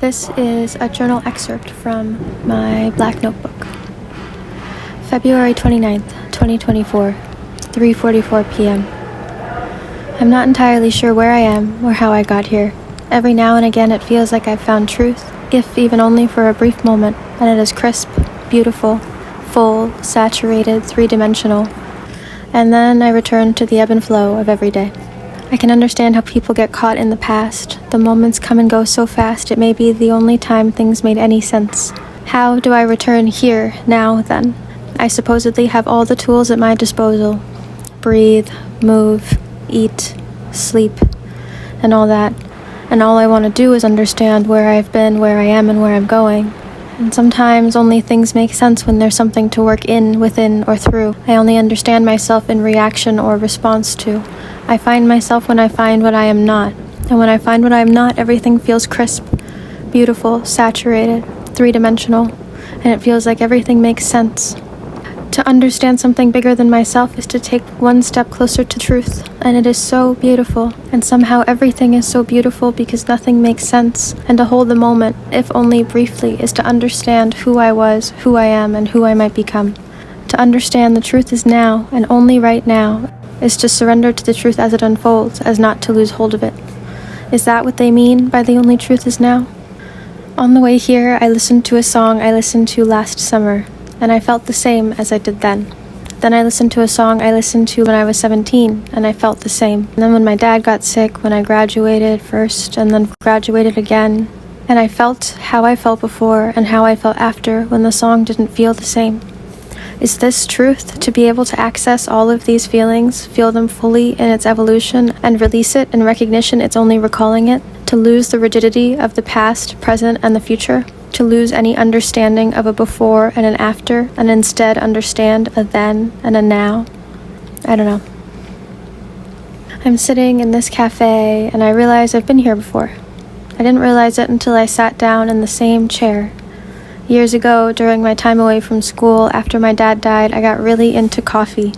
This is a journal excerpt from my black notebook. February 29th, 2024, 3:44 p.m. I'm not entirely sure where I am or how I got here. Every now and again it feels like I've found truth, if even only for a brief moment, and it is crisp, beautiful, full, saturated, three-dimensional. And then I return to the ebb and flow of every day. I can understand how people get caught in the past. The moments come and go so fast it may be the only time things made any sense. How do I return here, now, then? I supposedly have all the tools at my disposal. Breathe, move, eat, sleep, and all that. And all I want to do is understand where I've been, where I am, and where I'm going. And sometimes only things make sense when there's something to work in, within, or through. I only understand myself in reaction or response to. I find myself when I find what I am not. And when I find what I am not, everything feels crisp, beautiful, saturated, three-dimensional, and it feels like everything makes sense. To understand something bigger than myself is to take one step closer to truth, and it is so beautiful. And somehow everything is so beautiful because nothing makes sense. And to hold the moment, if only briefly, is to understand who I was, who I am, and who I might become. To understand the truth is now, and only right now, is to surrender to the truth as it unfolds, as not to lose hold of it. Is that what they mean by the only truth is now? On the way here, I listened to a song I listened to last summer, and I felt the same as I did then. Then I listened to a song I listened to when I was 17, and I felt the same. And then when my dad got sick, when I graduated first, and then graduated again, and I felt how I felt before and how I felt after when the song didn't feel the same. Is this truth, to be able to access all of these feelings, feel them fully in its evolution, and release it in recognition it's only recalling it? To lose the rigidity of the past, present, and the future? To lose any understanding of a before and an after, and instead understand a then and a now? I don't know. I'm sitting in this cafe, and I realize I've been here before. I didn't realize it until I sat down in the same chair. Years ago, during my time away from school, after my dad died, I got really into coffee.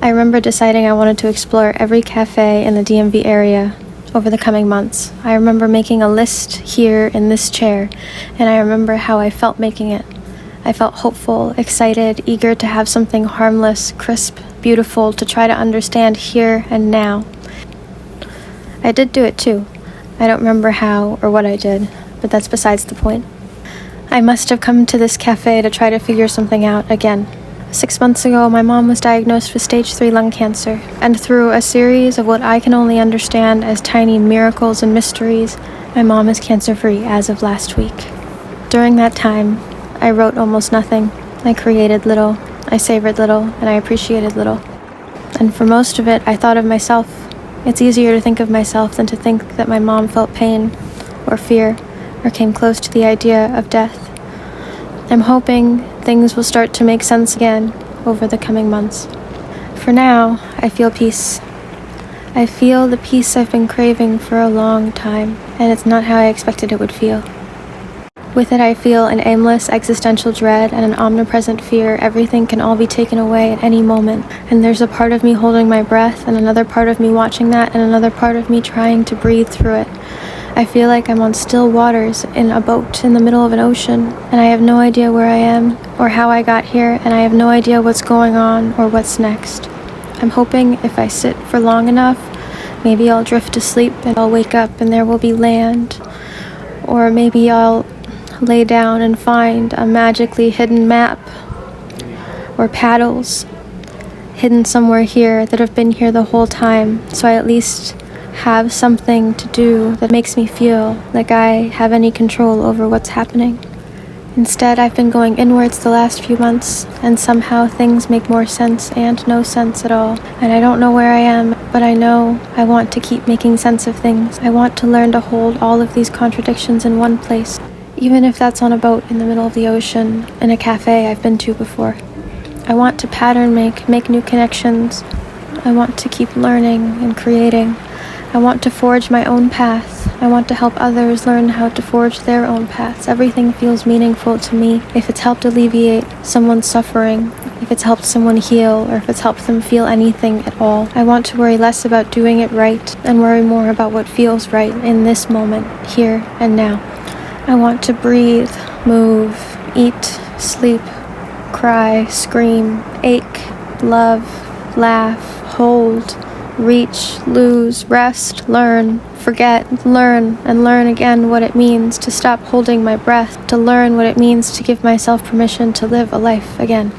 I remember deciding I wanted to explore every cafe in the DMV area over the coming months. I remember making a list here in this chair, and I remember how I felt making it. I felt hopeful, excited, eager to have something harmless, crisp, beautiful to try to understand here and now. I did do it too. I don't remember how or what I did, but that's besides the point. I must have come to this cafe to try to figure something out again. 6 months ago, my mom was diagnosed with stage 3 lung cancer, and through a series of what I can only understand as tiny miracles and mysteries, my mom is cancer-free as of last week. During that time, I wrote almost nothing. I created little, I savored little, and I appreciated little. And for most of it, I thought of myself. It's easier to think of myself than to think that my mom felt pain or fear or came close to the idea of death. I'm hoping things will start to make sense again over the coming months. For now, I feel peace. I feel the peace I've been craving for a long time, and it's not how I expected it would feel. With it, I feel an aimless existential dread and an omnipresent fear everything can all be taken away at any moment, and there's a part of me holding my breath, and another part of me watching that, and another part of me trying to breathe through it. I feel like I'm on still waters in a boat in the middle of an ocean, and I have no idea where I am or how I got here, and I have no idea what's going on or what's next. I'm hoping if I sit for long enough, maybe I'll drift to sleep and I'll wake up and there will be land. Or maybe I'll lay down and find a magically hidden map or paddles hidden somewhere here that have been here the whole time, so I at least have something to do that makes me feel like I have any control over what's happening. Instead, I've been going inwards the last few months, and somehow things make more sense and no sense at all. And I don't know where I am, but I know I want to keep making sense of things. I want to learn to hold all of these contradictions in one place, even if that's on a boat in the middle of the ocean, in a cafe I've been to before. I want to pattern make new connections. I want to keep learning and creating. I want to forge my own path. I want to help others learn how to forge their own paths. Everything feels meaningful to me if it's helped alleviate someone's suffering, if it's helped someone heal, or if it's helped them feel anything at all. I want to worry less about doing it right and worry more about what feels right in this moment, here and now. I want to breathe, move, eat, sleep, cry, scream, ache, love, laugh, hold, reach, lose, rest, learn, forget, learn, and learn again what it means to stop holding my breath, to learn what it means to give myself permission to live a life again.